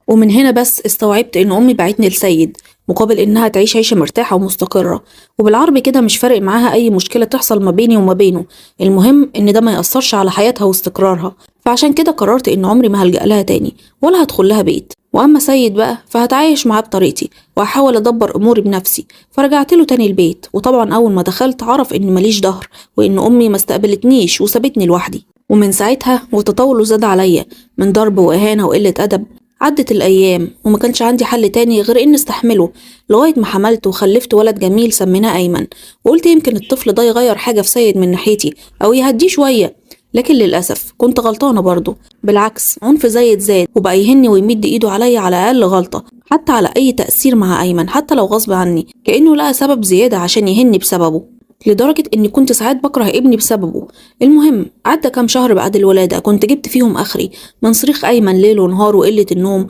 ومن هنا بس استوعبت إن أمي بعتني لسيد مقابل إنها تعيش عيشة مرتاحة ومستقرة، وبالعربي كده مش فارق معاها أي مشكلة تحصل ما بيني وما بينه، المهم إن ده ما يأثرش على حياتها واستقرارها. فعشان كده قررت إن عمري ما هلجأ لها تاني ولا هدخل لها بيت. وأما سيد بقى فهتعايش معاه بطريقتي وهحاول أدبر أموري بنفسي. فرجعت له تاني البيت، وطبعا أول ما دخلت عرف إن ماليش ظهر وإن أمي ما استقبلتنيش وسابتني لوحدي. ومن ساعتها وتطاوله زاد عليا من ضرب وإهانة وقلة أدب. عدت الأيام وما كانش عندي حل تاني غير إني استحمله لغاية ما حملت وخلفت ولد جميل سميناه أيمن. وقلت يمكن الطفل ده يغير حاجة في سيد من ناحيتي أو يهديه شوية، لكن للأسف كنت غلطانة برضه. بالعكس عنف زايد زاد وبقى يهني ويمد إيده عليا على أقل غلطة، حتى على أي تأثير مع أيمن حتى لو غصب عني، كأنه لقى سبب زيادة عشان يهني بسببه، لدرجة إني كنت ساعات بكره ابني بسببه. المهم عدى كام شهر بعد الولادة كنت جبت فيهم آخري من صريخ أيمن ليل ونهار وقلة النوم